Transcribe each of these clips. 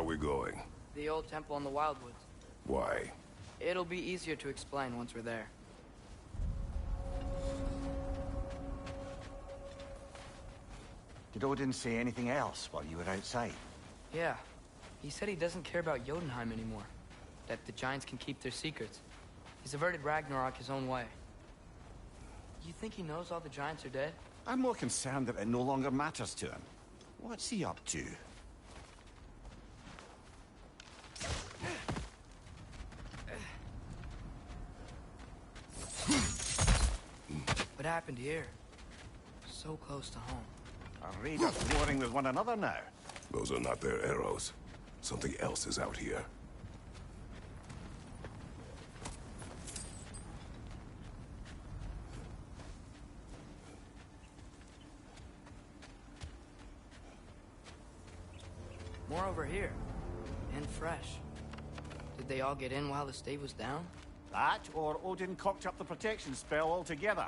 we going? The old temple in the Wildwoods. Why? It'll be easier to explain once we're there. Did Odin say anything else while you were outside? Yeah. He said he doesn't care about Jotunheim anymore. That the giants can keep their secrets. He's averted Ragnarok his own way. You think he knows all the giants are dead? I'm more concerned that it no longer matters to him. What's he up to? What happened here? So close to home. Are raiders warring with one another now? Those are not their arrows. Something else is out here. More over here. And fresh. Did they all get in while the stave was down? That, or Odin cocked up the protection spell altogether.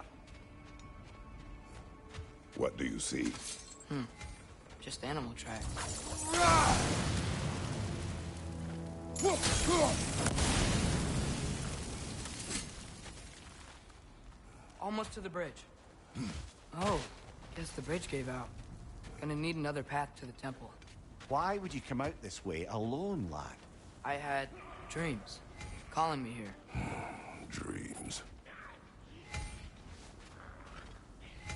What do you see? Just animal tracks. Almost to the bridge. Oh, guess the bridge gave out. Gonna need another path to the temple. Why would you come out this way alone, lad? I had dreams calling me here. Dreams.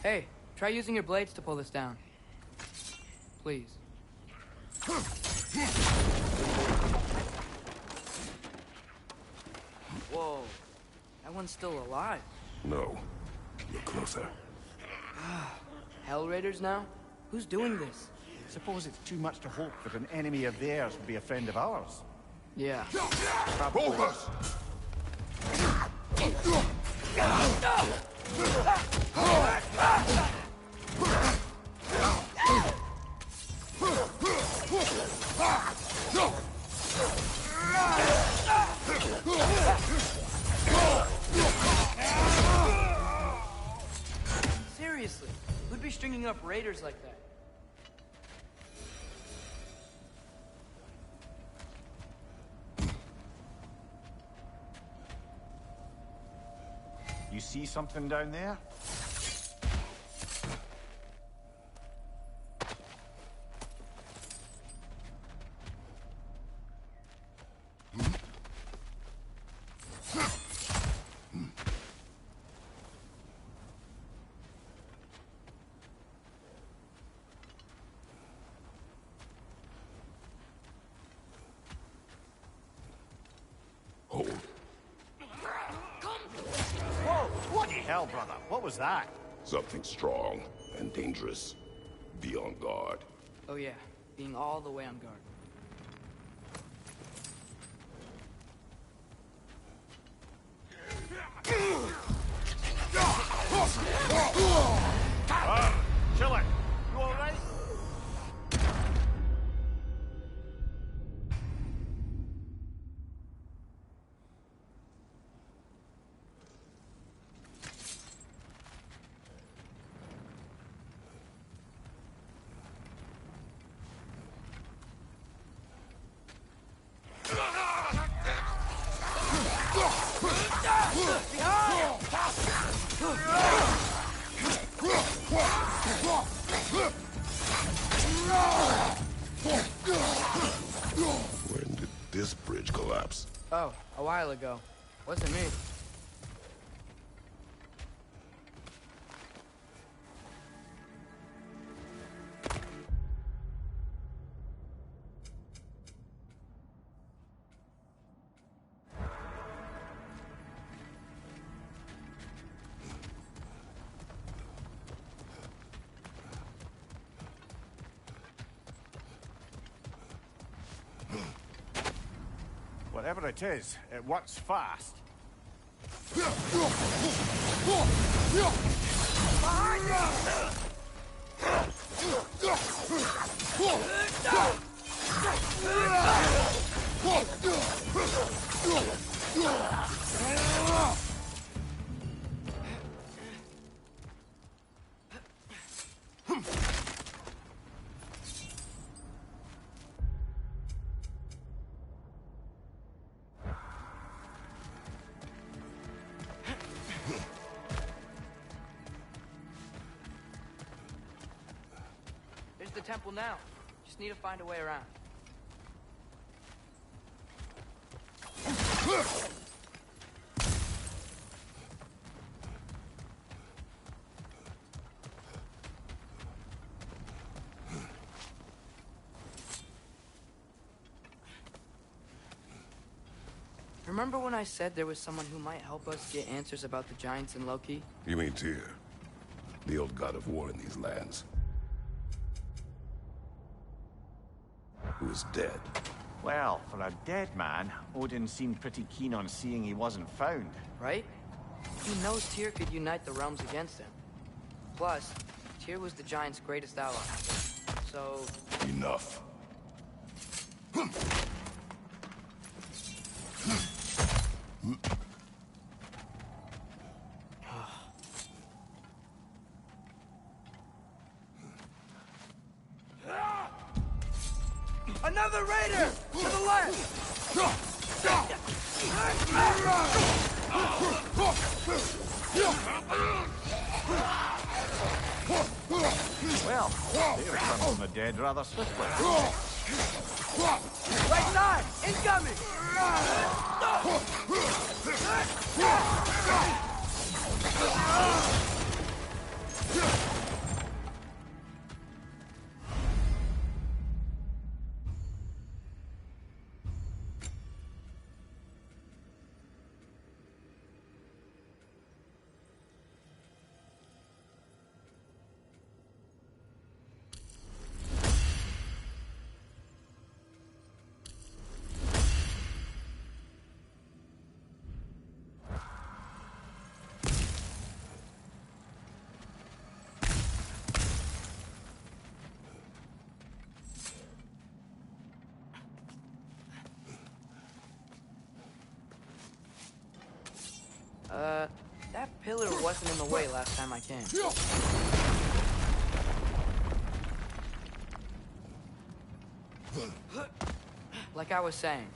Hey, try using your blades to pull this down. Please. Whoa, that one's still alive. No. Look closer. Hell Raiders now? Who's doing this? Suppose it's too much to hope that an enemy of theirs would be a friend of ours. Yeah. Both us! Seriously, who'd be stringing up raiders like that? You see something down there? Hold. Hell, brother, what was that? Something strong and dangerous. Be on guard. Oh yeah, being all the way on guard. Chill it. You all right? When did this bridge collapse? Oh, a while ago. Wasn't me. Whatever it is, it works fast. temple now. Just need to find a way around. Remember when I said there was someone who might help us get answers about the giants and Loki? You mean Tyr, the old god of war in these lands, who is dead? Well, for a dead man, Odin seemed pretty keen on seeing he wasn't found. Right? He knows Tyr could unite the realms against him. Plus, Tyr was the giants' greatest ally. So... Enough. Another raider! To the left! Well, they returned from the dead rather swiftly. Right side! Incoming! That pillar wasn't in the way last time I came. Like I was saying,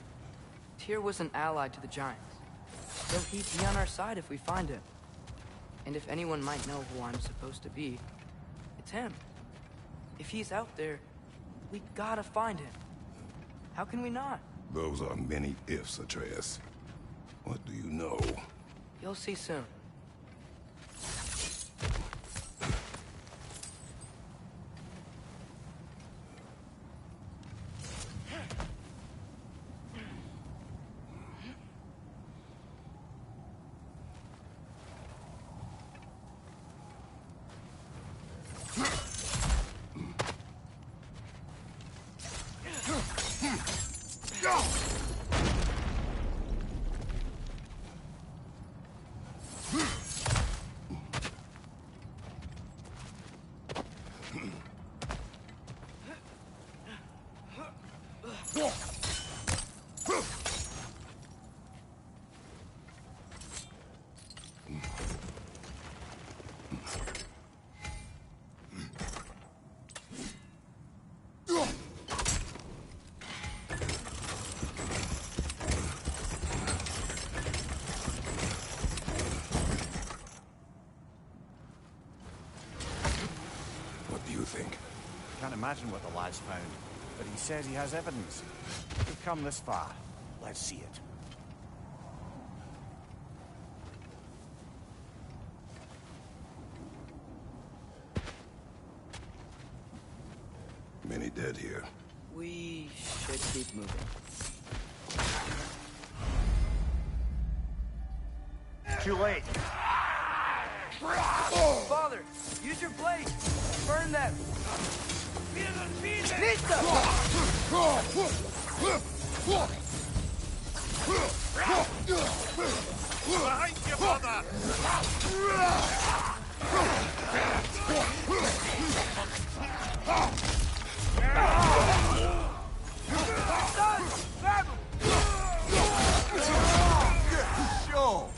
Tyr was an ally to the giants. So he'd be on our side if we find him. And if anyone might know who I'm supposed to be, it's him. If he's out there, we gotta find him. How can we not? Those are many ifs, Atreus. What do you know? You'll see soon. Can't imagine what the lad's found, but he says he has evidence. We've come this far. Let's see it. Many dead here. We should keep moving. Too late. Father, use your blade. Burn them. Behind you, mother! Show!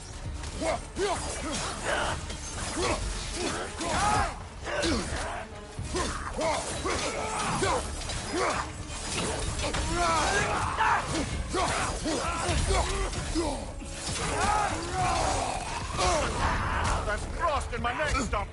There's frost in my neck stump!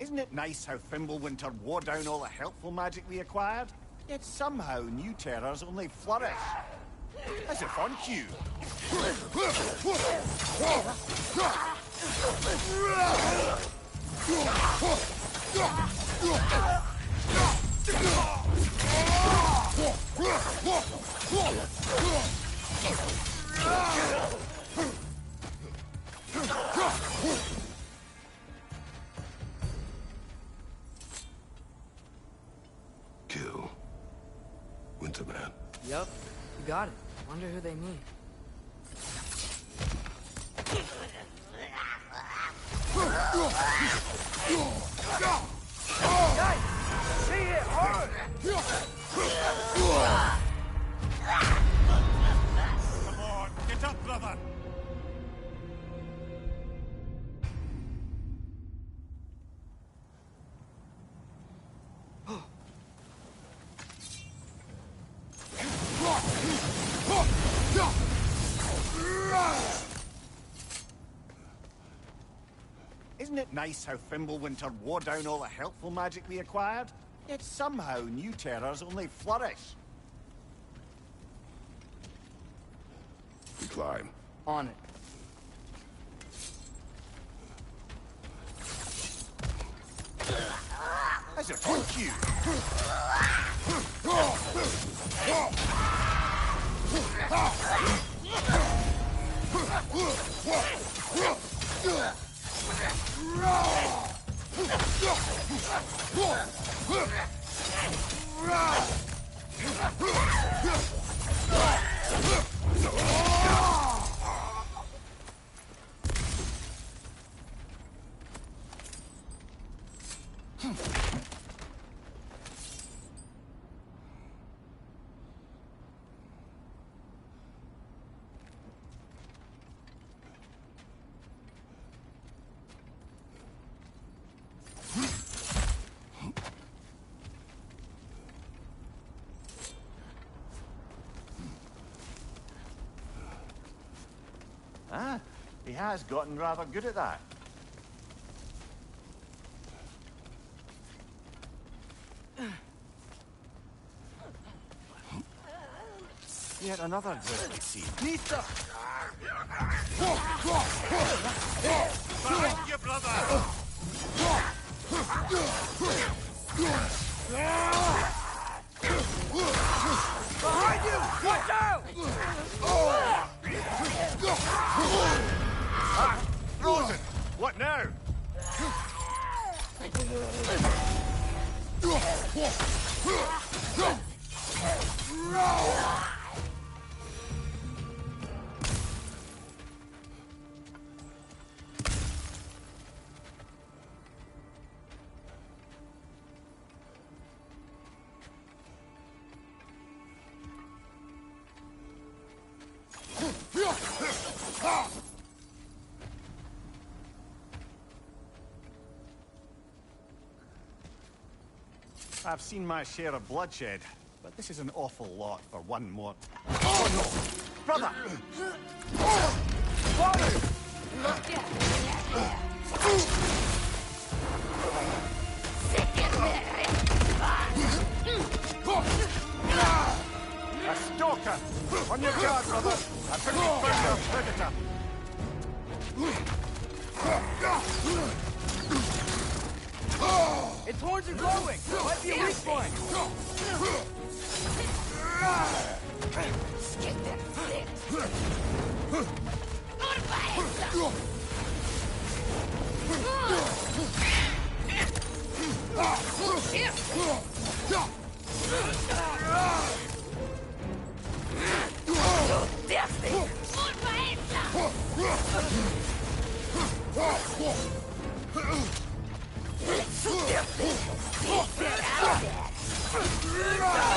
Isn't it nice how Fimbulwinter wore down all the helpful magic we acquired? Yet somehow new terrors only flourish. As if on cue. Kill Winterman. Yup, you got it. Wonder who they mean. See it hard! Come on, get up, brother! Isn't it nice how Fimbulwinter wore down all the helpful magic we acquired? Yet somehow new terrors only flourish. We climb. On it. As if on cue. Ah, he has gotten rather good at that. Yet another grisly scene. Behind you, brother! Behind you! Watch out! Frozen! What now? I've seen my share of bloodshed, but this is an awful lot for one more. Oh no! Brother! A stalker! On your guard, brother! I think we found our predator! Its horns are glowing! Might be a weak point!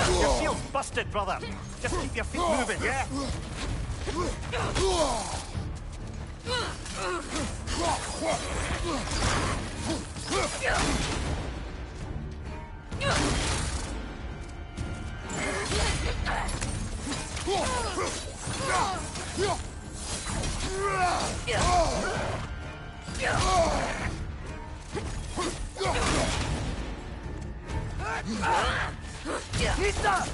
Your shield's busted, brother. Just keep your feet moving, yeah? That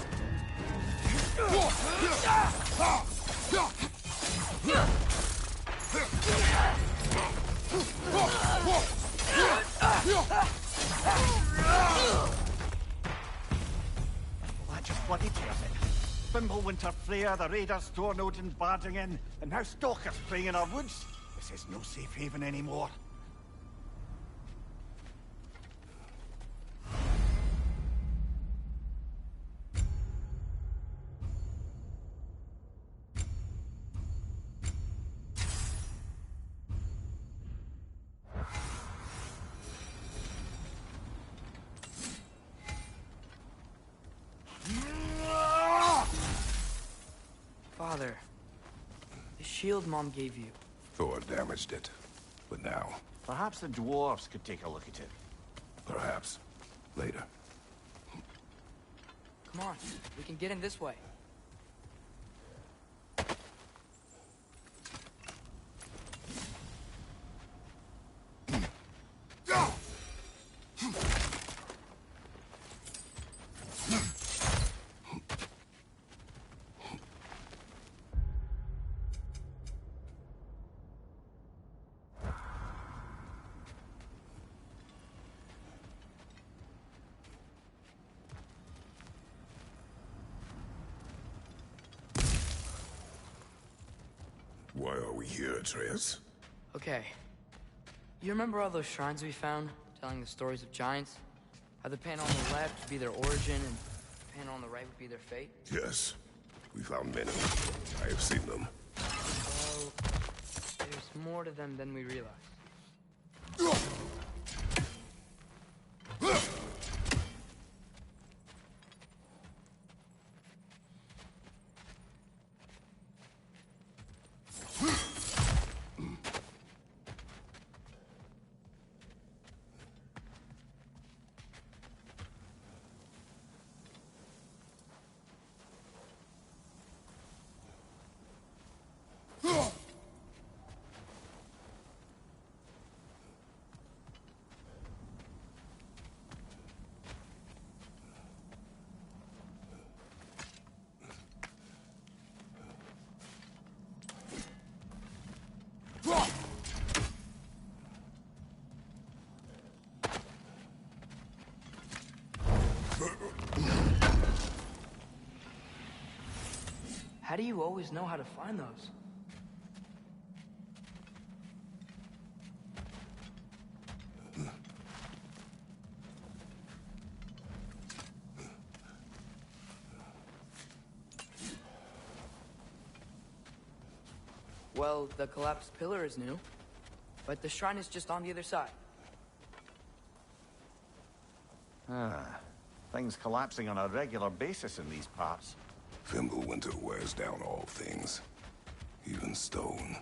just bloody tears it. Fimbulwinter Freya, the raiders, Thorn Odin barging in, and now stalkers playing in our woods. This is no safe haven anymore. Father, the shield Mom gave you. Thor damaged it. But now, Perhaps the dwarves could take a look at it. perhaps, later. Come on, we can get in this way. Why are we here, Atreus? Okay. You remember all those shrines we found, telling the stories of giants? How the panel on the left would be their origin, and the panel on the right would be their fate? Yes. We found many. I have seen them. Well, there's more to them than we realize. How do you always know how to find those? Well, the collapsed pillar is new, but the shrine is just on the other side. Things collapsing on a regular basis in these parts. Fimbulwinter wears down all things, even stone.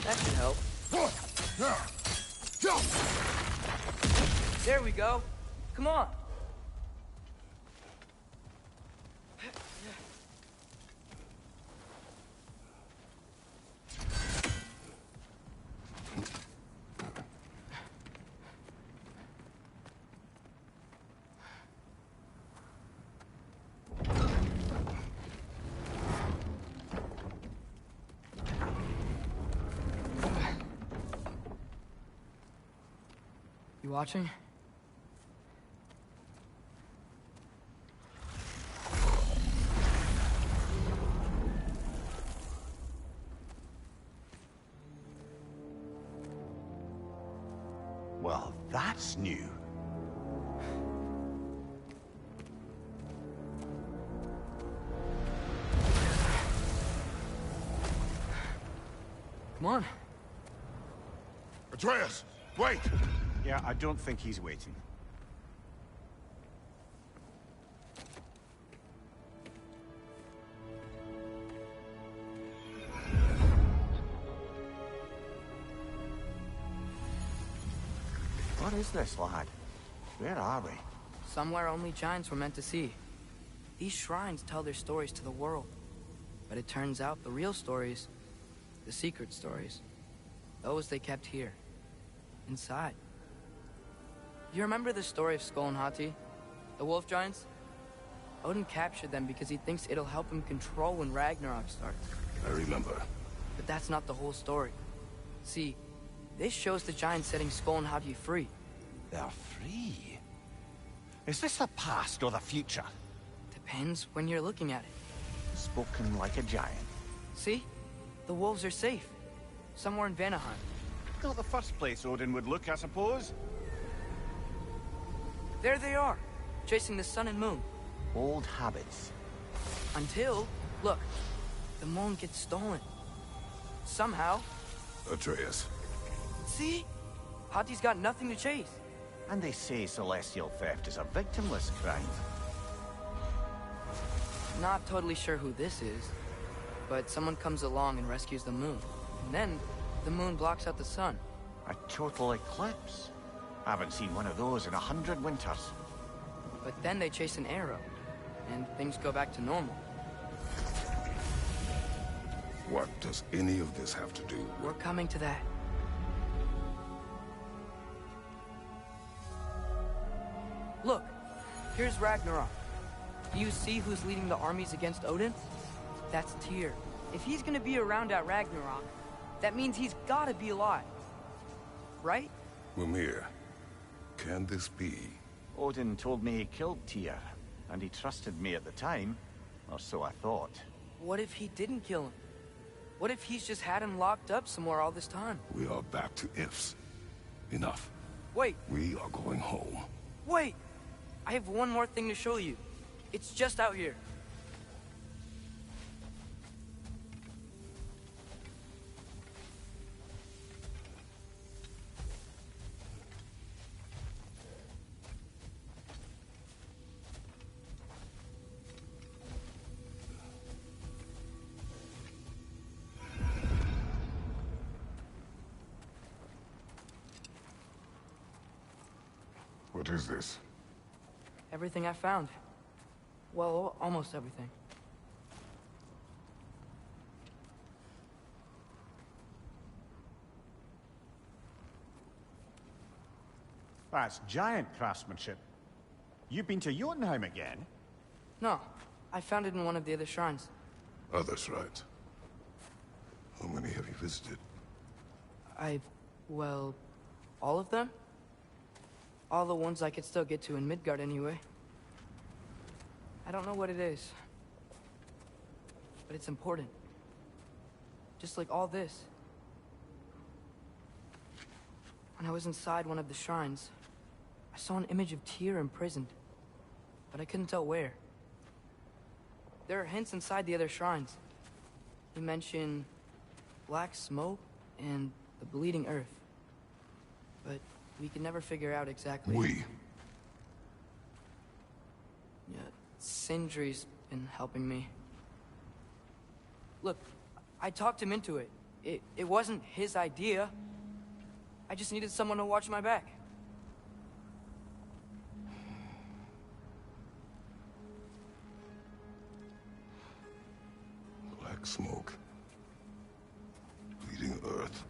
That should help. There we go. Come on. You watching? Well, that's new. Come on. Atreus, wait! Yeah, I don't think he's waiting. What is this, lad? Where are we? Somewhere only giants were meant to see. These shrines tell their stories to the world. But it turns out the real stories, the secret stories, those they kept here, inside. You remember the story of Skull and Hati, the wolf giants? Odin captured them because he thinks it'll help him control when Ragnarok starts. I remember. But that's not the whole story. See, this shows the giants setting Skull and Hati free. They're free? Is this the past or the future? Depends when you're looking at it. Spoken like a giant. See? The wolves are safe. Somewhere in Vanaheim. Not the first place Odin would look, I suppose. There they are, chasing the sun and moon. Old habits. Until, look, the moon gets stolen. Somehow. Atreus. See? Hati's got nothing to chase. And they say celestial theft is a victimless crime. Not totally sure who this is, but someone comes along and rescues the moon. And then, the moon blocks out the sun. A total eclipse. I haven't seen one of those in 100 winters. But then they chase an arrow, and things go back to normal. What does any of this have to do We're with... coming to that. Look, here's Ragnarok. Do you see who's leading the armies against Odin? That's Tyr. If he's gonna be around at Ragnarok, that means he's gotta be alive. Right? Mimir, can this be? Odin told me he killed Tyr, and he trusted me at the time, or so I thought. What if he didn't kill him? What if he's just had him locked up somewhere all this time? We are back to ifs. Enough. Wait, We are going home. wait! I have one more thing to show you. It's just out here. What is this? Everything I found. Well, almost everything. That's giant craftsmanship. You've been to Jotunheim again? No, I found it in one of the other shrines. Others, right? How many have you visited? Well, all of them? All the ones I could still get to in Midgard anyway. I don't know what it is. But it's important. Just like all this. When I was inside one of the shrines, I saw an image of Tyr imprisoned. But I couldn't tell where. There are hints inside the other shrines. They mention black smoke and the bleeding earth. But we can never figure out exactly... We. Yeah, Sindri's been helping me. Look, I talked him into it. It wasn't his idea. I just needed someone to watch my back. Black smoke. Bleeding earth.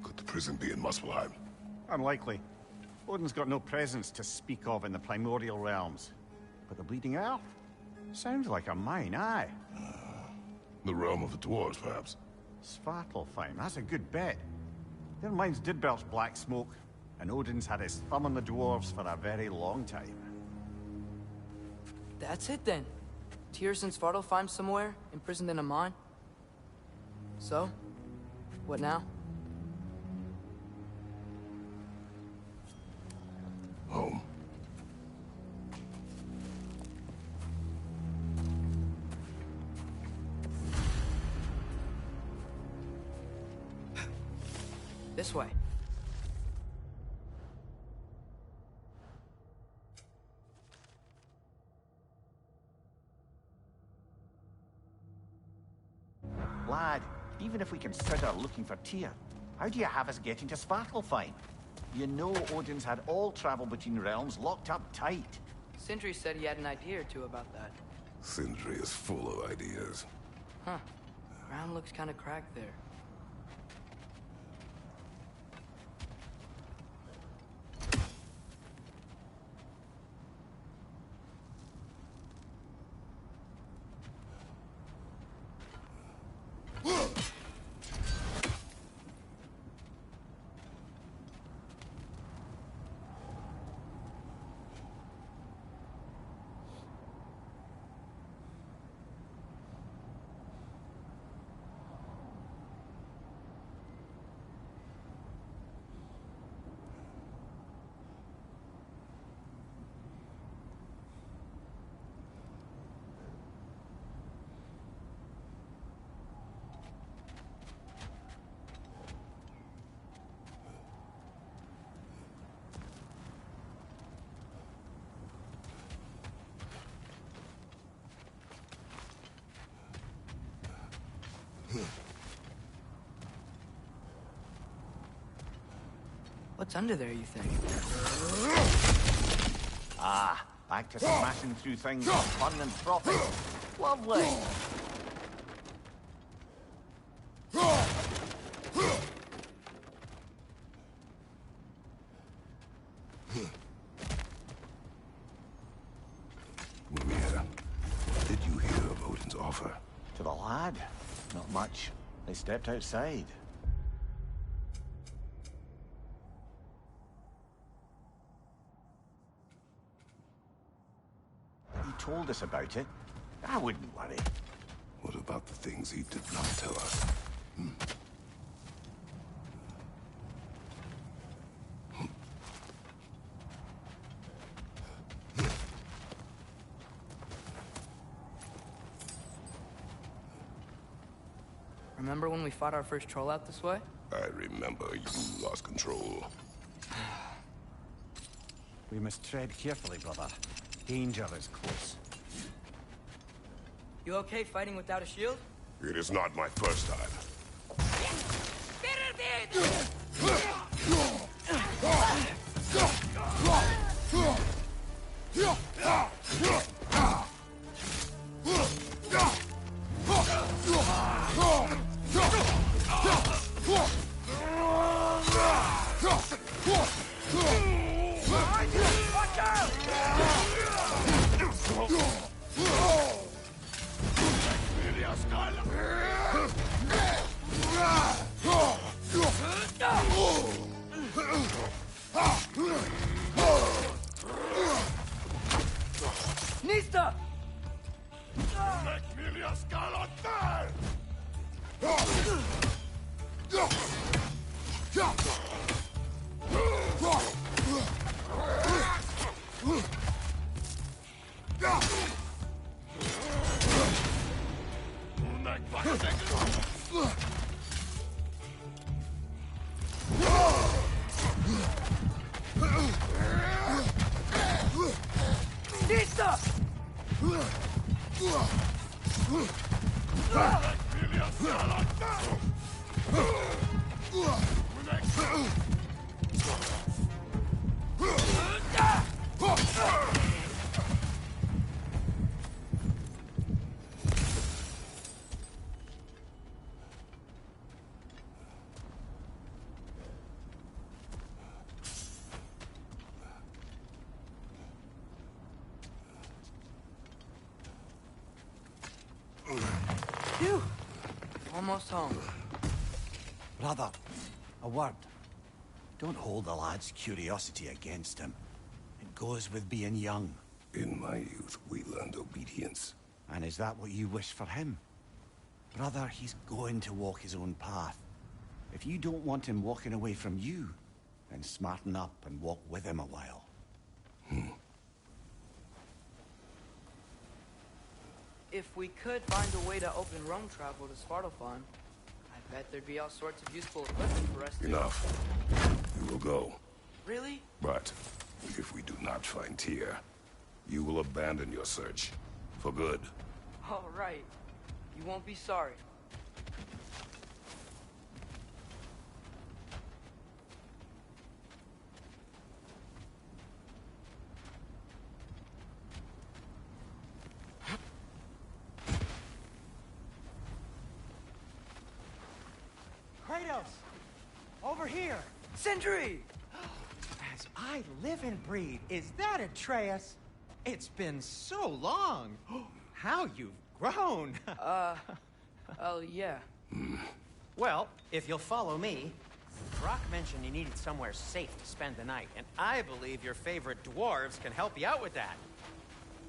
Could the prison be in Muspelheim? Unlikely. Odin's got no presence to speak of in the primordial realms. But the Bleeding Earth? Sounds like a mine, aye. The realm of the dwarves, perhaps? Svartalfheim, that's a good bet. Their mines did belch black smoke, and Odin's had his thumb on the dwarves for a very long time. That's it then. Tyr's in Svartalfheim somewhere, imprisoned in a mine. So, what now? Home. This way. Lad, even if we consider looking for Tyr, how do you have us getting to Svartalfheim? You know Odin's had all travel between realms locked up tight. Sindri said he had an idea or two about that. Sindri is full of ideas. Huh. Ground looks kind of cracked there. What's under there, you think? Ah, back to smashing through things for fun and profit. Lovely. Mimir, did you hear of Odin's offer? To the lad? Not much. They stepped outside. He told us about it. I wouldn't worry. What about the things he did not tell us? Remember when we fought our first troll out this way? I remember you lost control. We must tread carefully, brother. Danger is close. You okay fighting without a shield? It is not my first time. Nista! Phew! Almost home. Brother, a word. Don't hold the lad's curiosity against him. It goes with being young. In my youth, we learned obedience. And is that what you wish for him? Brother, he's going to walk his own path. If you don't want him walking away from you, then smarten up and walk with him a while. If we could find a way to open Rome travel to Svartalfheim, I'd Bet there'd be all sorts of useful equipment for us to... Enough. You will go. Really? But if we do not find Tyr, you will abandon your search. For good. All right. You won't be sorry. Kratos! Over here! Sentry! As I live and breathe, is that Atreus? It's been so long! How you've grown! Oh, yeah. Well, if you'll follow me, Brock mentioned you needed somewhere safe to spend the night, and I believe your favorite dwarves can help you out with that.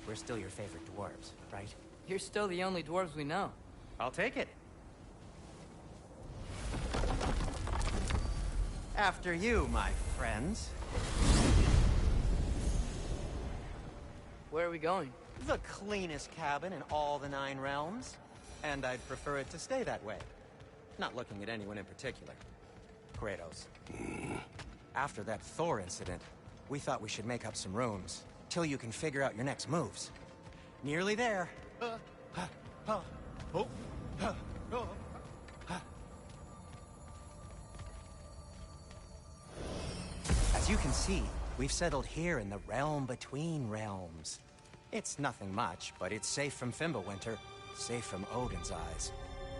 We're still your favorite dwarves, right? You're still the only dwarves we know. I'll take it. After you, my friends. Where are we going? The cleanest cabin in all the 9 realms. And I'd prefer it to stay that way. Not looking at anyone in particular. Kratos. After that Thor incident, we thought we should make up some rooms, till you can figure out your next moves. Nearly there. As you can see, we've settled here in the realm between realms. It's nothing much, but it's safe from Fimbulwinter, safe from Odin's eyes.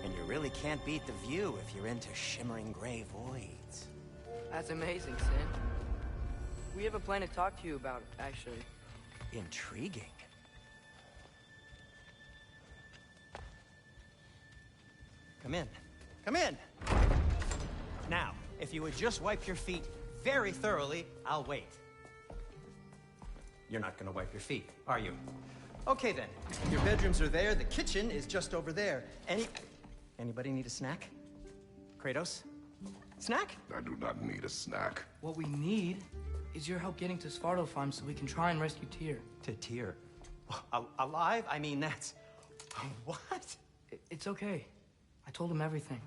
And you really can't beat the view if you're into shimmering gray voids. That's amazing, Sin. We have a plan to talk to you about, actually. Intriguing. Come in. Come in! Now, if you would just wipe your feet very thoroughly, I'll wait. You're not gonna wipe your feet, are you? Okay then. Your bedrooms are there, the kitchen is just over there. Anybody need a snack? Kratos? Snack? I do not need a snack. What we need is your help getting to Svartalfheim so we can try and rescue Tyr. To Tyr. Alive? I mean, that's... What? It's okay. I told him everything.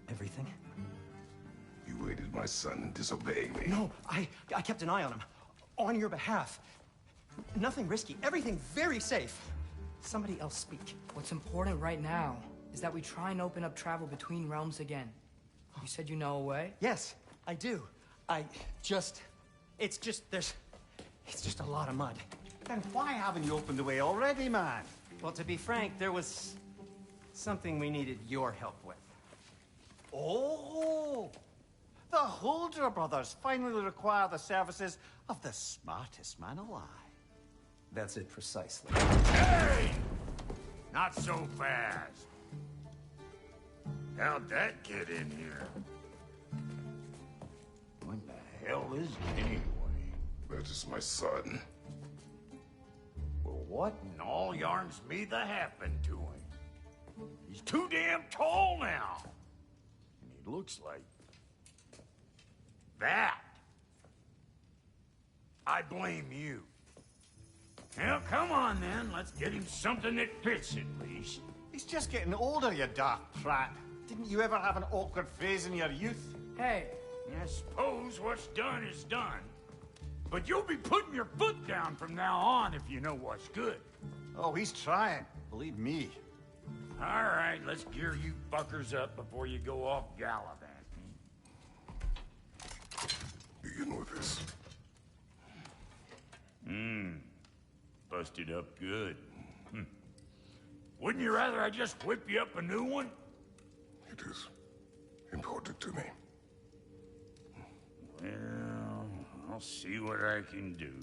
Everything? You aided my son disobeying me. No, I kept an eye on him. On your behalf. Nothing risky. Everything very safe. Somebody else speak. What's important right now is that we try and open up travel between realms again. You said you know a way? Yes, I do. It's just a lot of mud. Then why haven't you opened the way already, man? Well, to be frank, there was something we needed your help with. Oh! The Holder brothers finally require the services of the smartest man alive. That's it precisely. Hey! Not so fast. How'd that get in here? What the hell is it anyway? That is my son. Well, what in all yarns me the happened to him? He's too damn tall now. And he looks like... that. I blame you. Well, come on then. Let's get him something that fits at least. He's just getting older, you daft prat. Didn't you ever have an awkward phase in your youth? Hey, I suppose what's done is done. But you'll be putting your foot down from now on if you know what's good. Oh, he's trying. Believe me. All right, let's gear you fuckers up before you go off gallivanting. Begin with this. Busted up good. Wouldn't you rather I just whip you up a new one? It is important to me. Well, I'll see what I can do.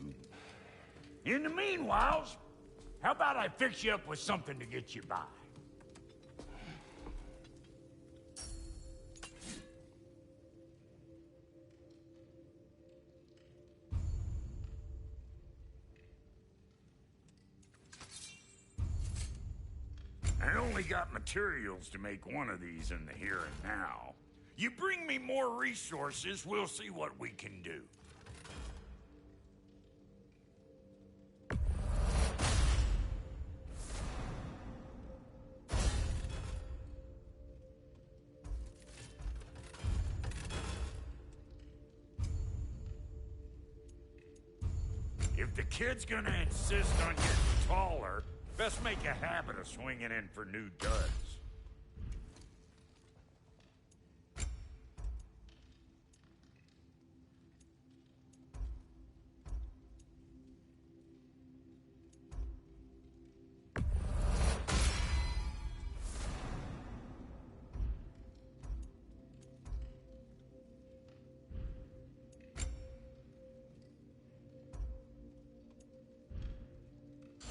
In the meanwhile, how about I fix you up with something to get you by? I only got materials to make one of these in the here and now. You bring me more resources, we'll see what we can do. If the kid's gonna insist on getting taller, best make a habit of swinging in for new duds.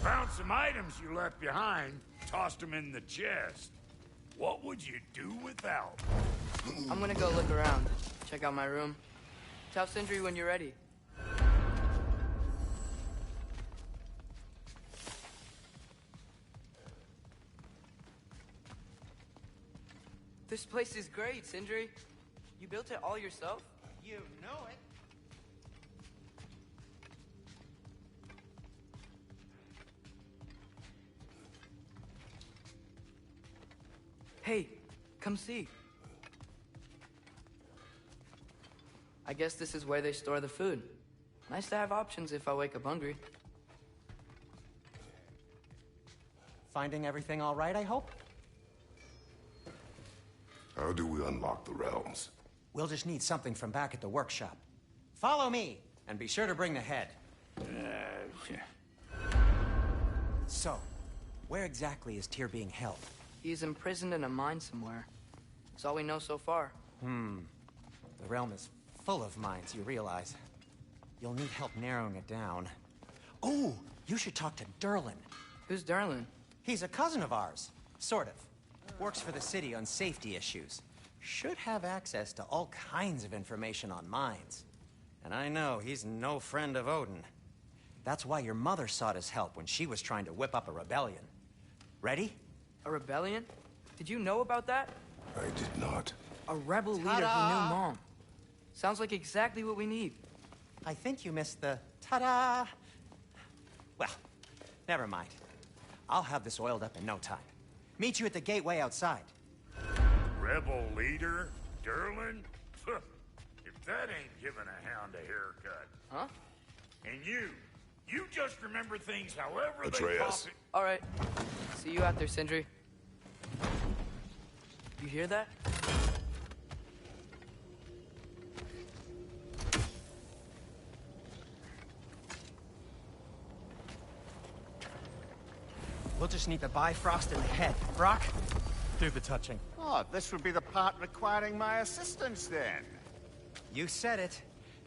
Found some items you left behind, tossed them in the chest. What would you do without? I'm gonna go look around, check out my room. Tell Sindri when you're ready. This place is great, Sindri. You built it all yourself? You know it. Hey, come see. I guess this is where they store the food. Nice to have options if I wake up hungry. Finding everything all right, I hope? How do we unlock the realms? We'll just need something from back at the workshop. Follow me, and be sure to bring the head. So, where exactly is Tyr being held? He's imprisoned in a mine somewhere. That's all we know so far. The realm is full of mines, you realize. You'll need help narrowing it down. Oh, you should talk to Derlin. Who's Darlin? He's a cousin of ours. Sort of. Works for the city on safety issues. Should have access to all kinds of information on mines. And I know he's no friend of Odin. That's why your mother sought his help when she was trying to whip up a rebellion. Ready? A rebellion? Did you know about that? I did not. A rebel leader who knew Mom. Sounds like exactly what we need. I think you missed the ta-da. Well, never mind. I'll have this oiled up in no time. Meet you at the gateway outside. Rebel leader? Derlin? If that ain't giving a hound a haircut. Huh? And you just remember things however they pop Atreus. it. All right. See you out there, Sindri. You hear that? We'll just need the Bifrost in the head. Brock, do the touching. Oh, this would be the part requiring my assistance then. You said it.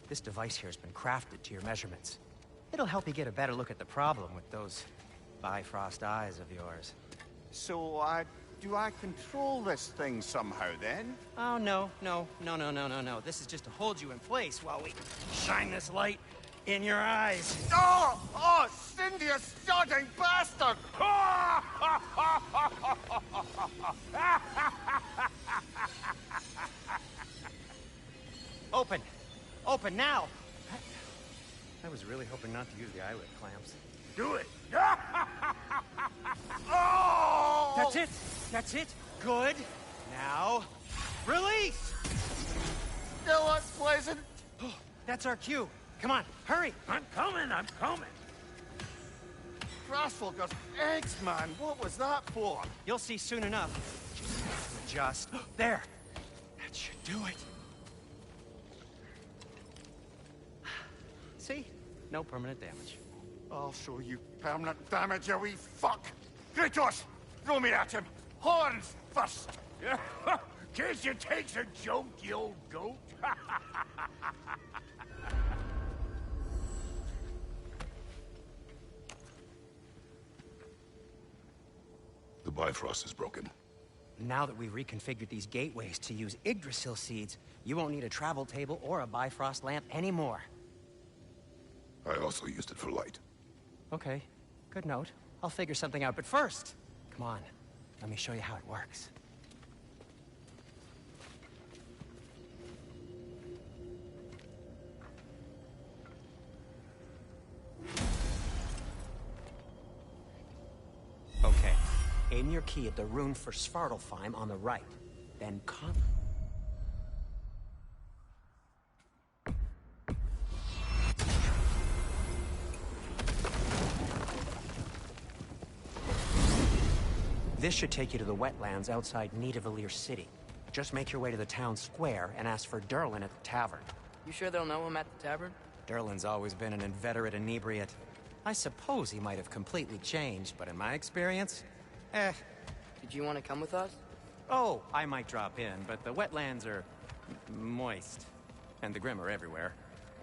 This device here has been crafted to your measurements. It'll help you get a better look at the problem with those Bifrost eyes of yours. So, do I control this thing somehow then? Oh, no. This is just to hold you in place while we shine this light in your eyes. Oh, Cindy, you sodding bastard! Open! Open now! I was really hoping not to use the eyelid clamps. Do it. Oh! That's it! That's it! Good! Now, release! Still unpleasant. That's our cue. Come on, hurry! I'm coming. Crossfogger's eggs, man. What was that for? You'll see soon enough. Just there. That should do it. See? No permanent damage. I'll show you permanent damage, you wee fuck. Kratos, throw me at him. Horns first. Case you takes a joke, you old goat. The Bifrost is broken. Now that we've reconfigured these gateways to use Yggdrasil seeds, you won't need a travel table or a Bifrost lamp anymore. I also used it for light. Okay, good note. I'll figure something out, but first, come on, let me show you how it works. Okay, aim your key at the rune for Svartalfheim on the right, then This should take you to the wetlands outside Nidavellir City. Just make your way to the town square and ask for Derlin at the tavern. You sure they'll know him at the tavern? Derlin's always been an inveterate inebriate. I suppose he might have completely changed, but in my experience, Did you want to come with us? Oh, I might drop in, but the wetlands are moist. And the Grim are everywhere.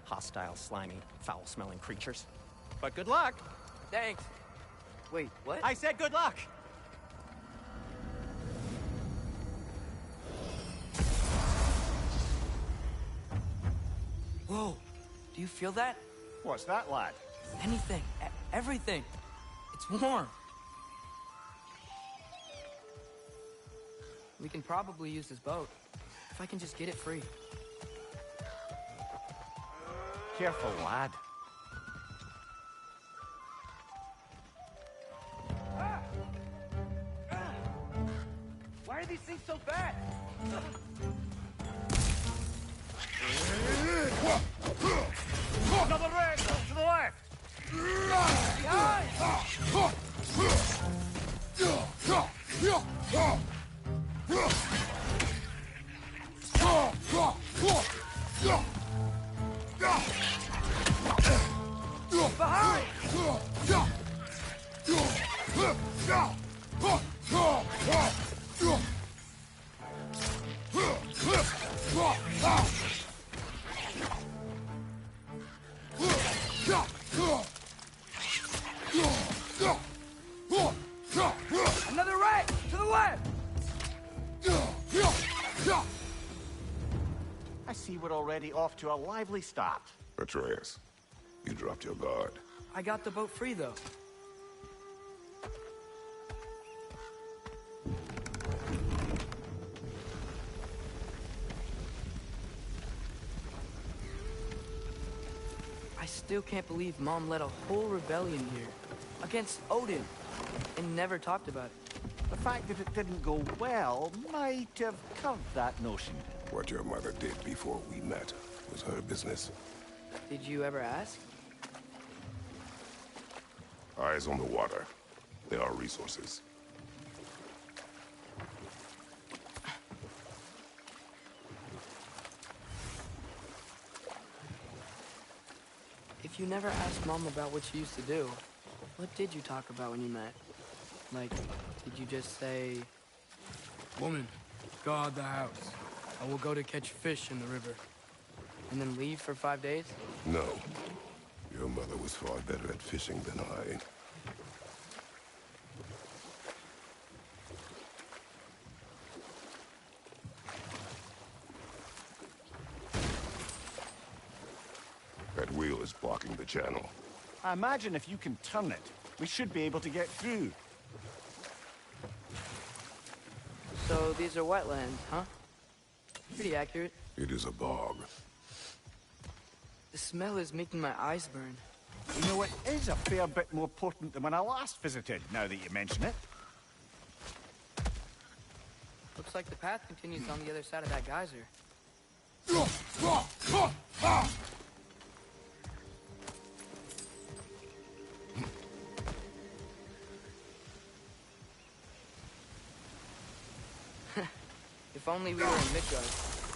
Hostile, slimy, foul-smelling creatures. But good luck! Thanks. Wait, what? I said good luck! Whoa, do you feel that? What's that, lad? Anything, everything. It's warm. We can probably use this boat, if I can just get it free. Careful, lad. Why are these things so bad? Another red! To the left! Behind! Another right! To the left! I see we're already off to a lively start. Atreus, you dropped your guard. I got the boat free, though. I still can't believe Mom led a whole rebellion here. Against Odin. And never talked about it. The fact that it didn't go well might have curbed that notion. What your mother did before we met was her business. Did you ever ask? Eyes on the water. There are resources. If you never asked Mom about what she used to do, what did you talk about when you met? Like, did you just say, "Woman, guard the house. I will go to catch fish in the river," and then leave for 5 days? No. Your mother was far better at fishing than I. That wheel is blocking the channel. I imagine if you can turn it, we should be able to get through. So these are wetlands, huh? Pretty accurate. It is a bog. The smell is making my eyes burn. You know, it is a fair bit more potent than when I last visited, now that you mention it. Looks like the path continues on the other side of that geyser. If only we were in Midgard.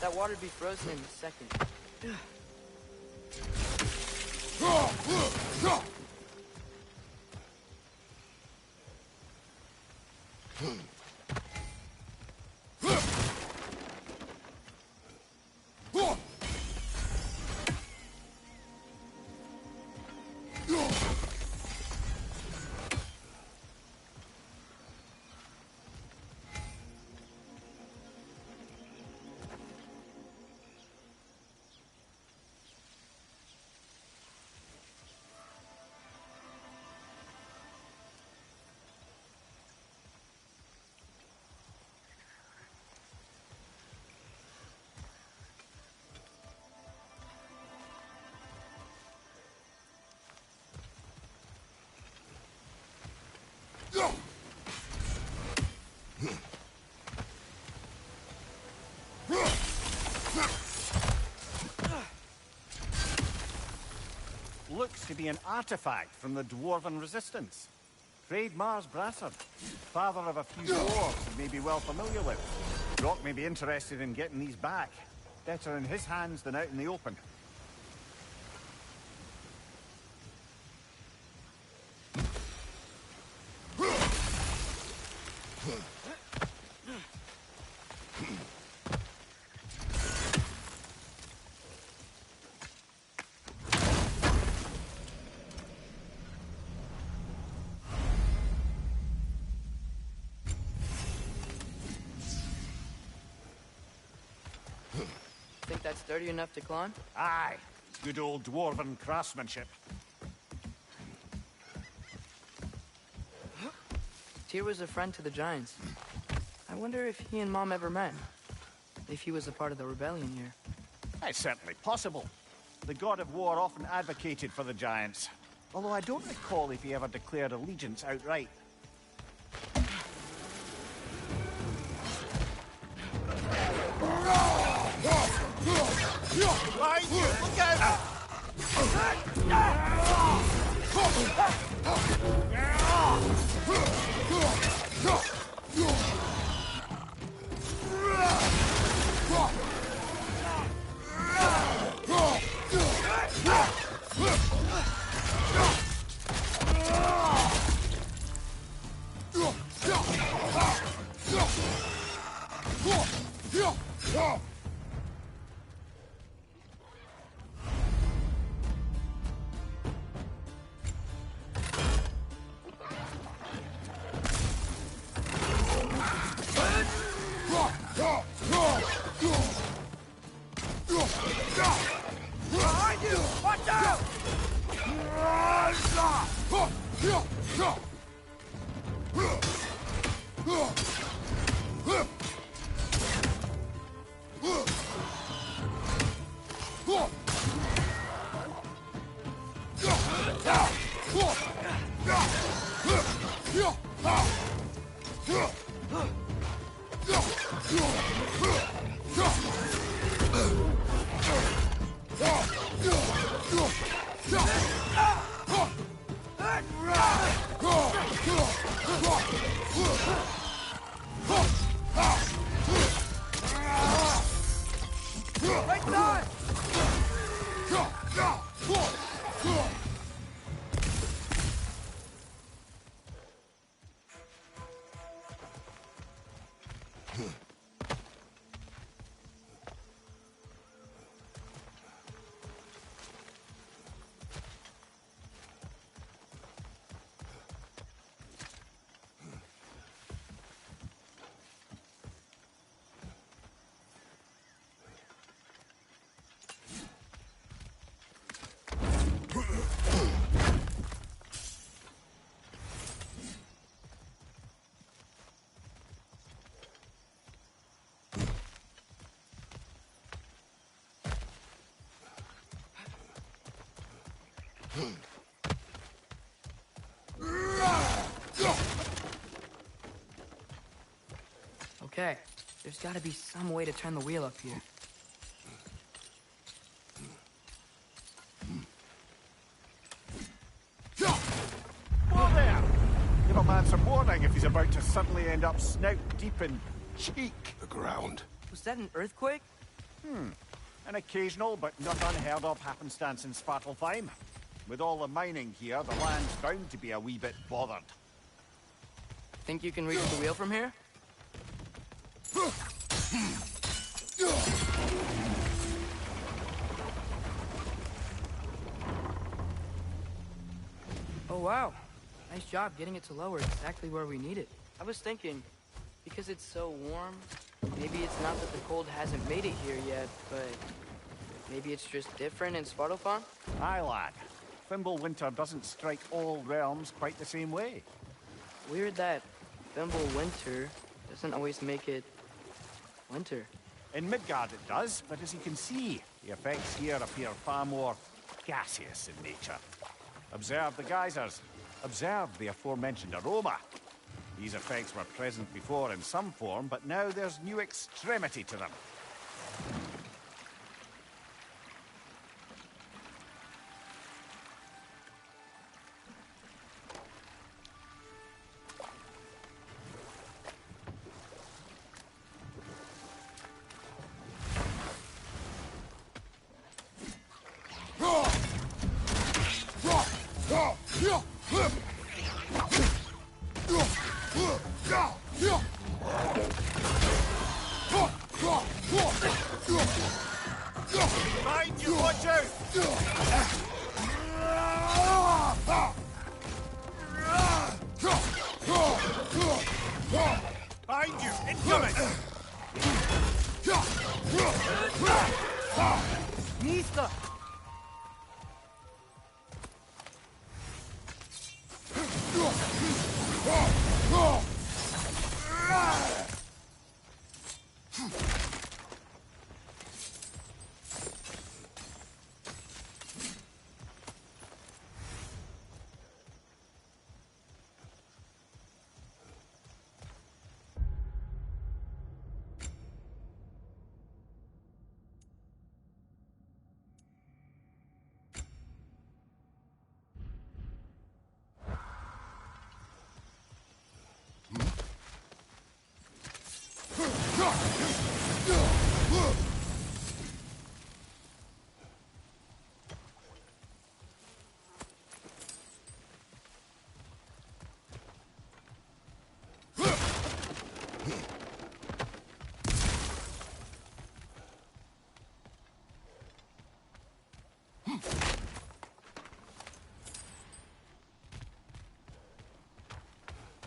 That water'd be frozen in a second. Looks to be an artifact from the Dwarven Resistance. Frayed Mars Brassard, father of a few dwarves you may be well familiar with. Rock may be interested in getting these back. Better in his hands than out in the open. Think that's sturdy enough to climb? Aye, good old dwarven craftsmanship. Tyr was a friend to the Giants. I wonder if he and Mom ever met. If he was a part of the rebellion here. It's certainly possible. The god of war often advocated for the Giants. Although I don't recall if he ever declared allegiance outright. Right, look out! Behind you! Watch out! Okay, there's gotta be some way to turn the wheel up here. Whoa there! Give a man some warning if he's about to suddenly end up snout deep in cheek. The ground. Was that an earthquake? An occasional but not unheard of happenstance in Svartalfheim. With all the mining here, the land's bound to be a wee bit bothered. Think you can reach the wheel from here? Oh wow, nice job getting it to lower exactly where we need it. I was thinking, because it's so warm, maybe it's not that the cold hasn't made it here yet, but maybe it's just different in Svartalfheim? Aye, lad. Fimble winter doesn't strike all realms quite the same way. Weird that Fimble winter doesn't always make it winter. In Midgard it does, but as you can see, the effects here appear far more gaseous in nature. Observe the geysers. Observe the aforementioned aroma. These effects were present before in some form, but now there's new extremity to them. Mind you, watch out! Behind you! Incoming! Nista!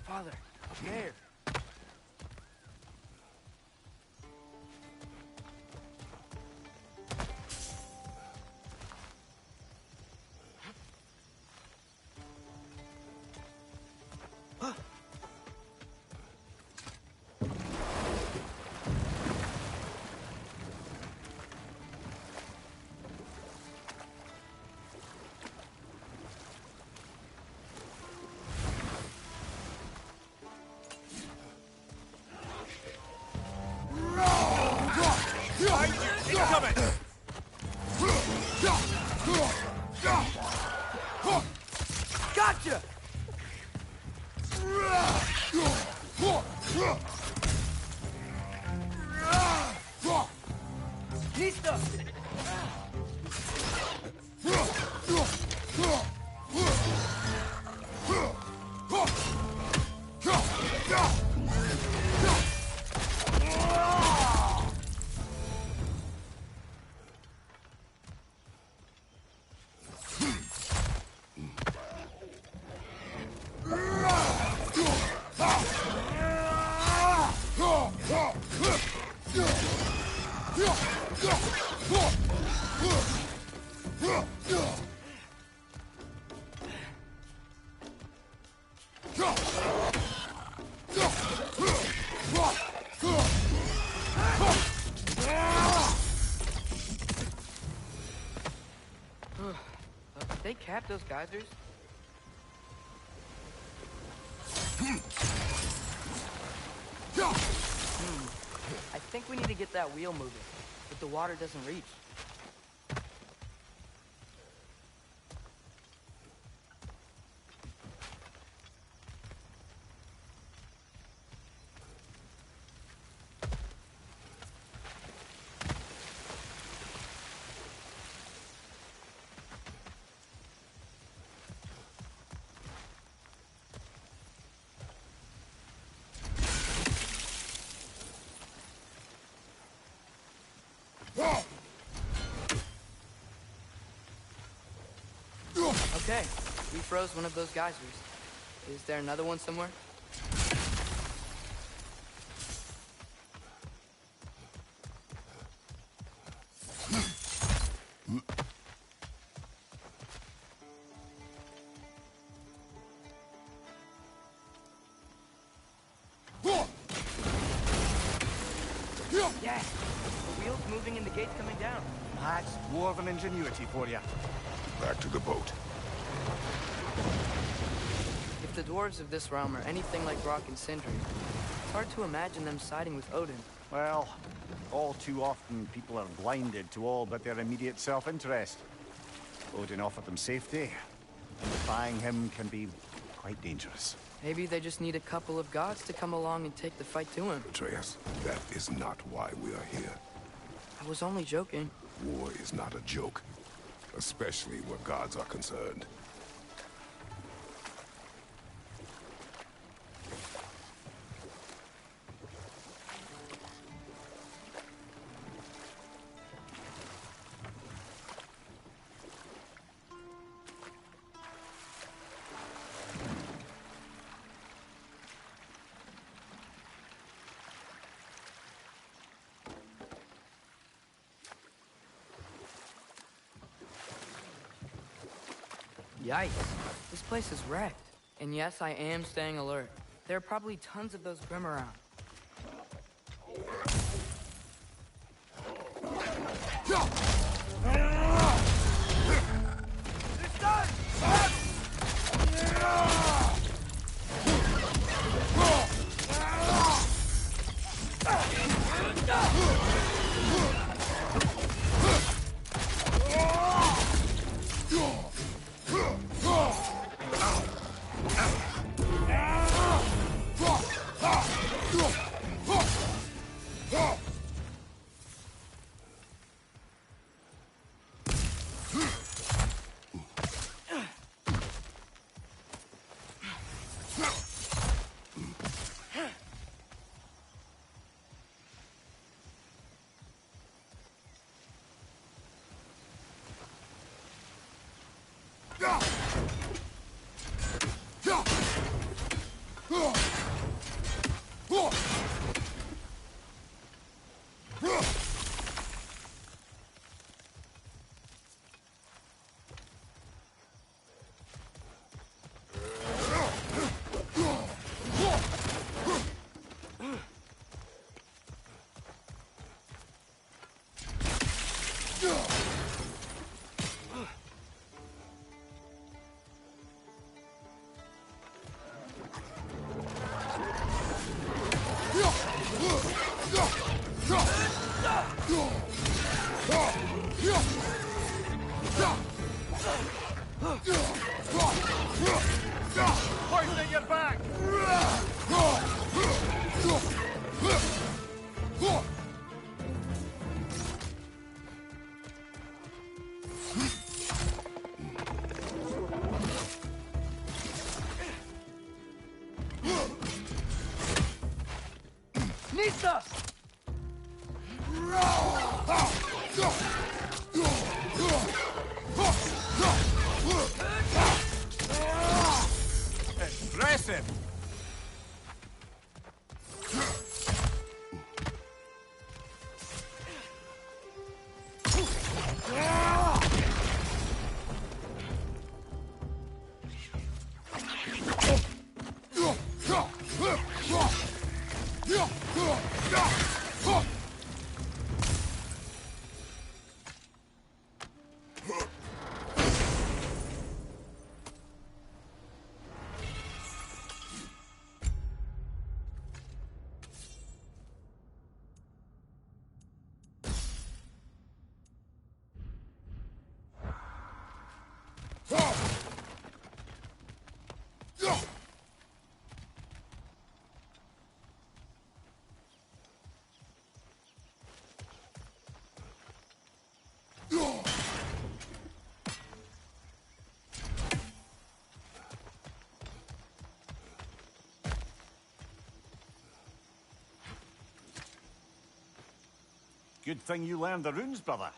Father, up there. Incoming! Gotcha! Nista! They cap those geysers? I think we need to get that wheel moving, but the water doesn't reach. Okay, we froze one of those geysers. Is there another one somewhere? Yes! The wheel's moving and the gate's coming down. That's dwarven ingenuity for you. Back to the boat. If the dwarves of this realm are anything like Rock and Sindri, it's hard to imagine them siding with Odin. Well, all too often people are blinded to all but their immediate self-interest. Odin offered them safety, and defying him can be quite dangerous. Maybe they just need a couple of gods to come along and take the fight to him. Atreus, that is not why we are here. I was only joking. War is not a joke, especially where gods are concerned. Yikes. This place is wrecked. And yes, I am staying alert. There are probably tons of those Grim around. Hoisting your back! Nista! Impressive! Good thing you learned the runes, brother.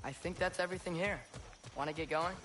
I think that's everything here. Want to get going?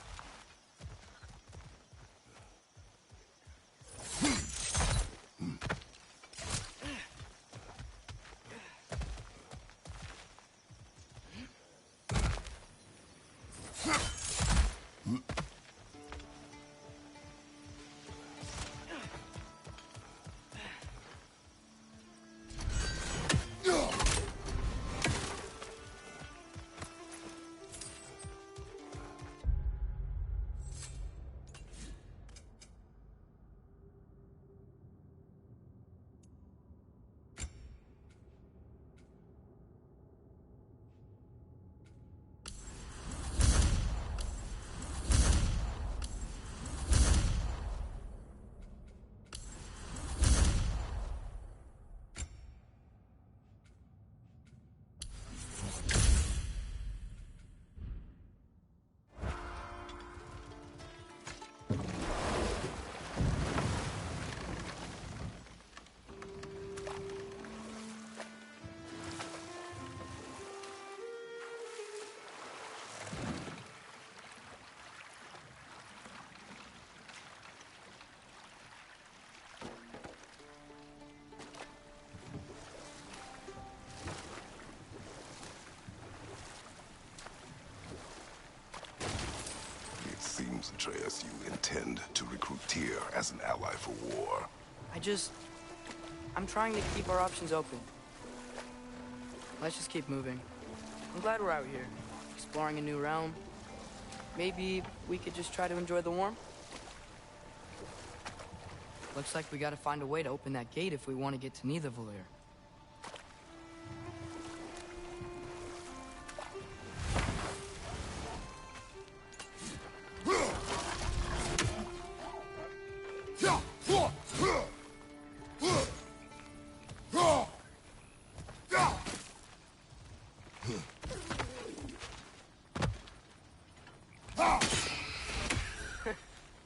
seems, Atreus, you intend to recruit Tyr as an ally for war. I'm trying to keep our options open. Let's just keep moving. I'm glad we're out here, exploring a new realm. Maybe we could just try to enjoy the warmth? Looks like we gotta find a way to open that gate if we want to get to Nidavellir.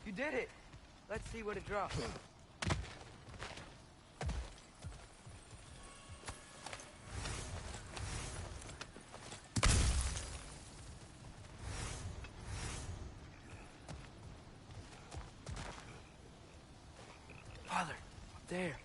You did it! Let's see what it drops. Father, up there.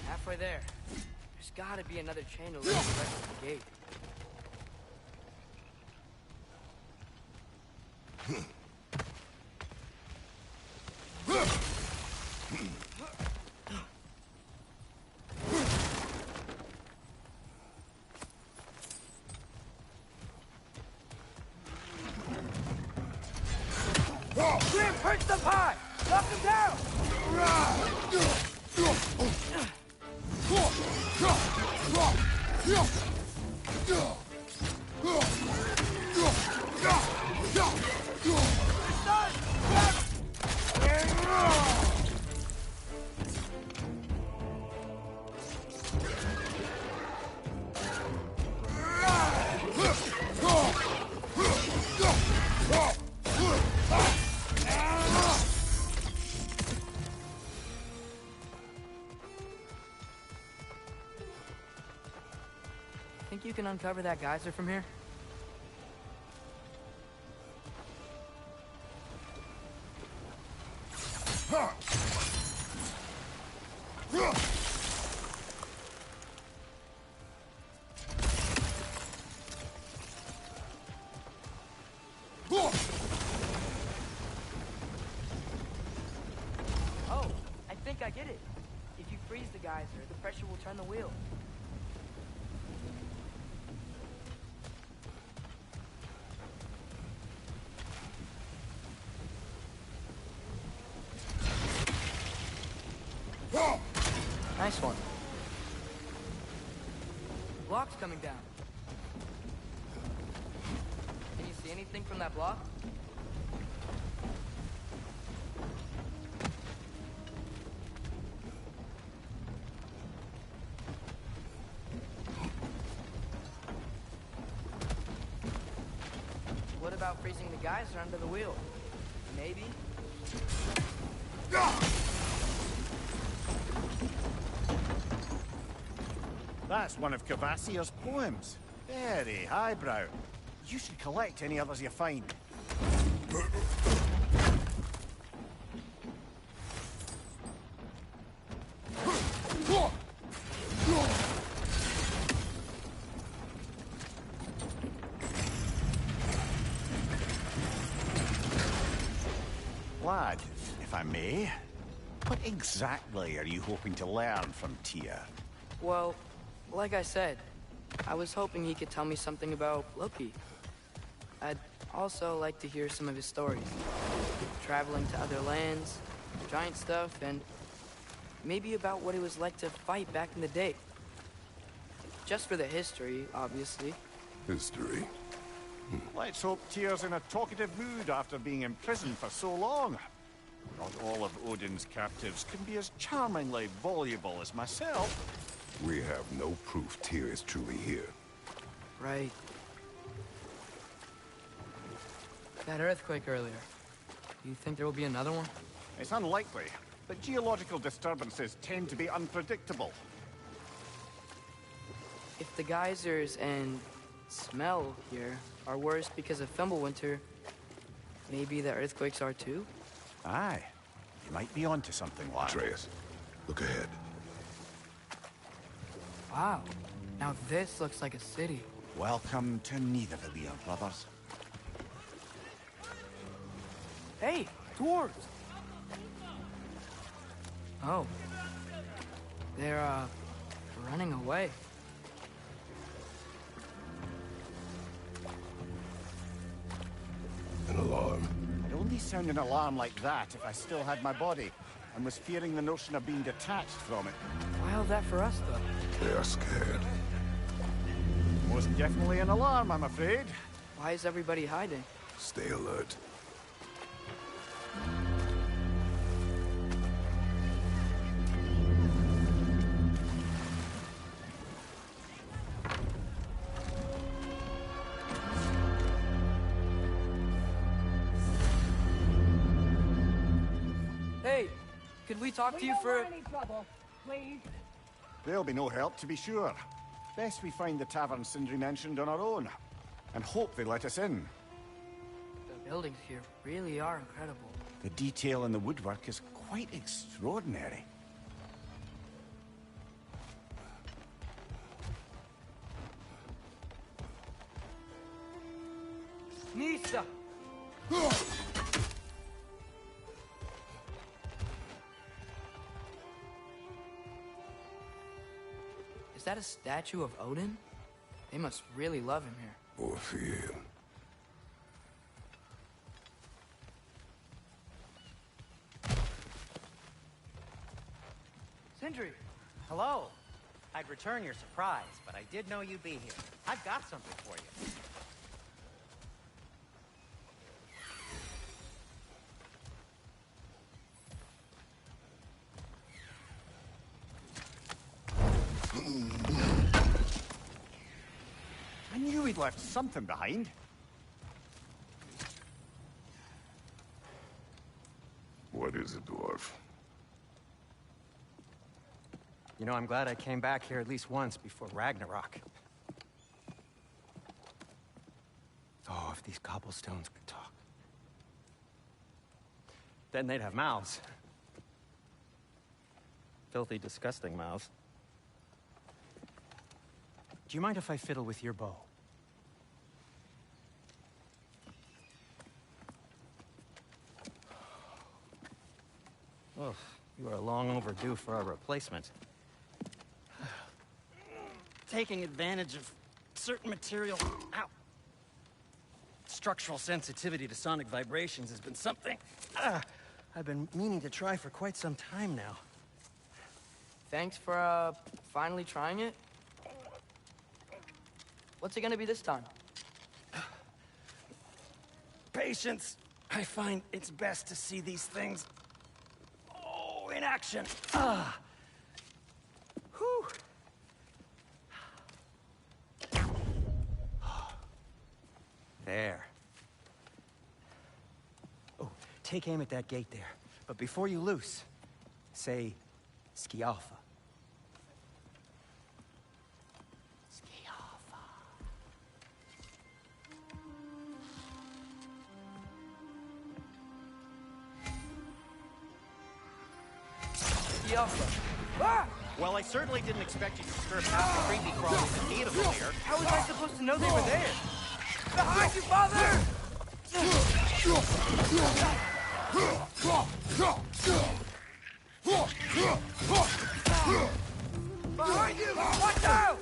Halfway there. There's gotta be another chain to lead the rest of the gate. Grim, perch the pie! Knock him down! Think you can uncover that geyser from here? Oh, I think I get it. If you freeze the geyser, the pressure will turn the wheel. Nice one. Block's coming down. Can you see anything from that block? What about freezing the geyser under the wheel? Maybe? That's one of Cavassier's poems. Very highbrow. You should collect any others you find. Lad, if I may, what exactly are you hoping to learn from Tyr? Well, like I said, I was hoping he could tell me something about Loki. I'd also like to hear some of his stories. Traveling to other lands, giant stuff, and maybe about what it was like to fight back in the day. Just for the history, obviously. History? Let's hope Tyr's in a talkative mood after being imprisoned for so long. Not all of Odin's captives can be as charmingly voluble as myself. We have no proof Tyr is truly here. Right. That earthquake earlier. Do you think there will be another one? It's unlikely, but geological disturbances tend to be unpredictable. If the geysers and smell here are worse because of Fimbulwinter, maybe the earthquakes are too? Aye. You might be onto something, lad. Atreus, look ahead. Wow. Now this looks like a city. Welcome to Nidavellir, brothers. Hey, dwarves! Oh. They're, running away. An alarm. I'd only sound an alarm like that if I still had my body, and was fearing the notion of being detached from it. Why all that for us, though? They are scared. Most definitely an alarm, I'm afraid. Why is everybody hiding? Stay alert. Hey, could we talk to you for... any trouble, please. There'll be no help, to be sure. Best we find the tavern Sindri mentioned on our own, and hope they let us in. The buildings here really are incredible. The detail in the woodwork is quite extraordinary. Nisa! Is that a statue of Odin? They must really love him here. Or fear him. Sindri! Hello. I'd return your surprise, but I did know you'd be here. I've got something for you. I knew he'd left something behind. What is it, dwarf? You know, I'm glad I came back here at least once before Ragnarok. Oh, if these cobblestones could talk. Then they'd have mouths. Filthy, disgusting mouths. Do you mind if I fiddle with your bow? Oh, you are long overdue for a replacement. Taking advantage of certain material. Ow. Structural sensitivity to sonic vibrations has been something I've been meaning to try for quite some time now. Thanks for, finally trying it. What's it gonna be this time? Patience. I find it's best to see these things, in action. Whew. There. Oh, take aim at that gate there. But before you loose, say, Skialfa. Skialfa. Skialfa. Ah! Well, I certainly didn't expect you to stir past the creepy crawlies in need of them here. How was I supposed to know they were there? Behind you, father! Behind you! Watch out!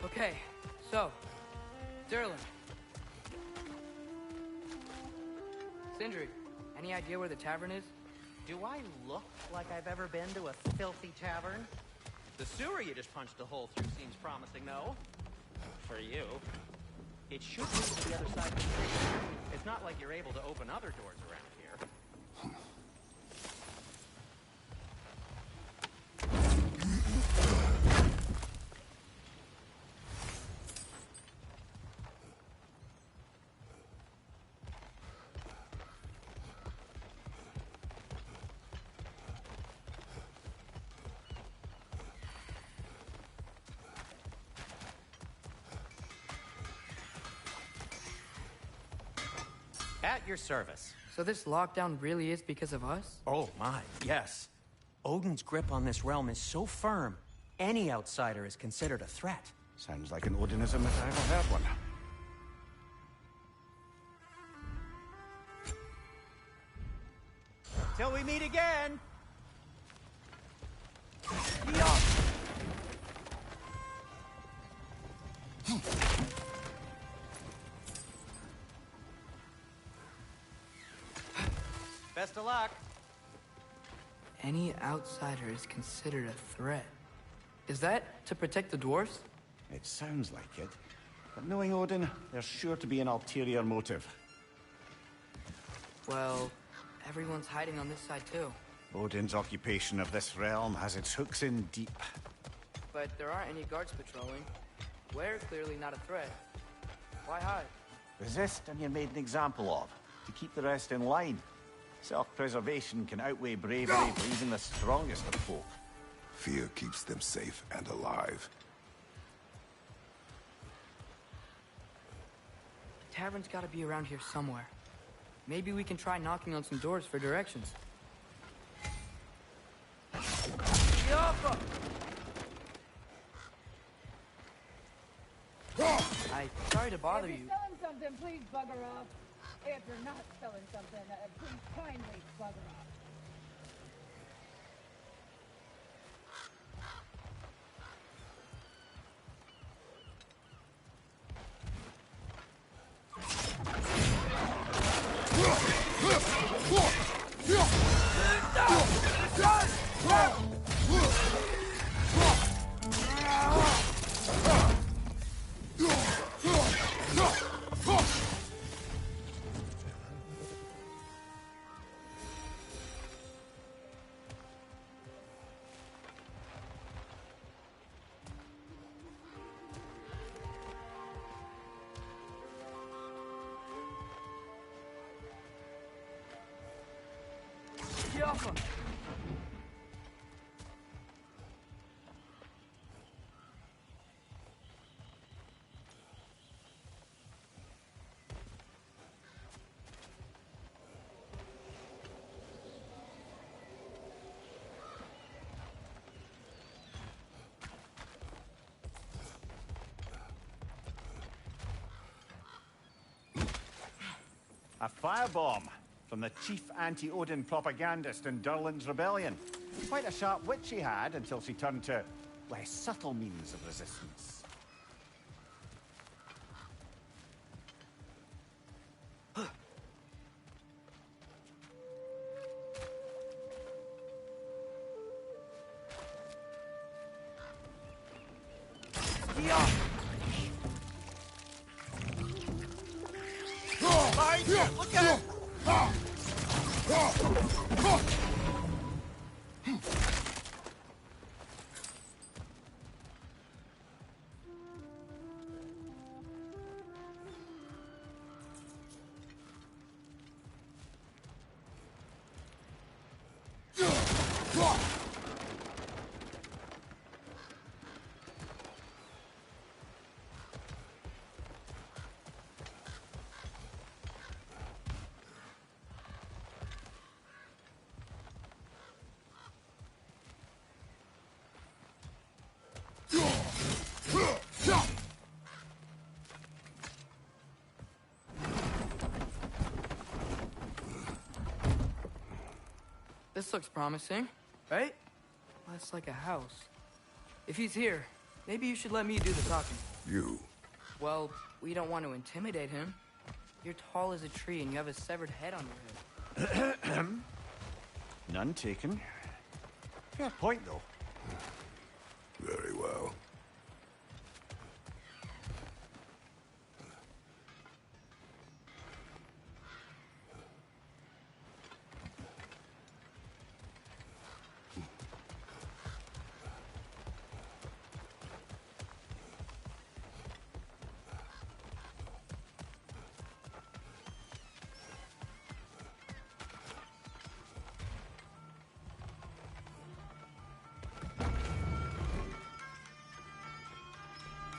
Okay, so, Durlin. Sindri, any idea where the tavern is? Do I look like I've ever been to a filthy tavern? The sewer you just punched a hole through seems promising, though. For you. It should lead to the other side of the street. It's not like you're able to open other doors around here. At your service. So this lockdown really is because of us? Oh my, yes. Odin's grip on this realm is so firm, any outsider is considered a threat. Sounds like an Odinism if I ever heard one. Till we meet again! Best of luck. Any outsider is considered a threat. Is that to protect the dwarves? It sounds like it. But knowing Odin, there's sure to be an ulterior motive. Well, everyone's hiding on this side too. Odin's occupation of this realm has its hooks in deep. But there aren't any guards patrolling. We're clearly not a threat. Why hide? Resist and you're made an example of, to keep the rest in line. Self-preservation can outweigh bravery for even the strongest of folk. Fear keeps them safe and alive. The tavern's gotta be around here somewhere. Maybe we can try knocking on some doors for directions. Yoppa! I'm sorry to bother If you. you're selling something, please bugger off. If you're not selling something, please kindly bugger off. Yoppa! A firebomb from the chief anti-Odin propagandist in Durlin's rebellion. Quite a sharp wit she had until she turned to less subtle means of resistance. Look out! This looks promising, right? That's like a house. If he's here, maybe you should let me do the talking. You. Well, we don't want to intimidate him. You're tall as a tree and you have a severed head on your head. None taken. Fair point, though. Very well.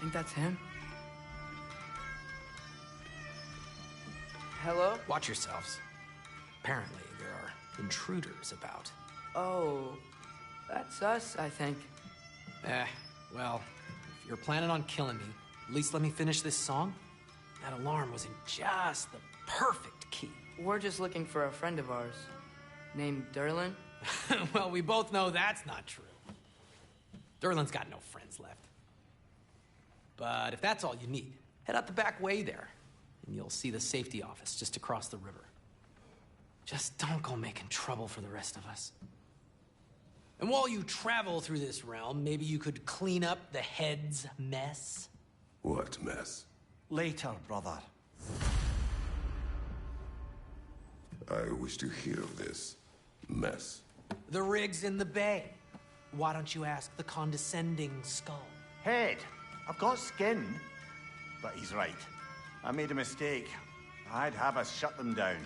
Think that's him? Hello? Watch yourselves. Apparently, there are intruders about. Oh, that's us, I think. Well, if you're planning on killing me, at least let me finish this song. That alarm was in just the perfect key. We're just looking for a friend of ours, named Derlin. Well, we both know that's not true. Derlin's got no friends left. But if that's all you need, head out the back way there, and you'll see the safety office just across the river. Just don't go making trouble for the rest of us. And while you travel through this realm, maybe you could clean up the head's mess? What mess? Later, brother. I wish to hear of this mess. The rig's in the bay. Why don't you ask the condescending skull? Head, I've got skin. But he's right. I made a mistake. I'd have us shut them down.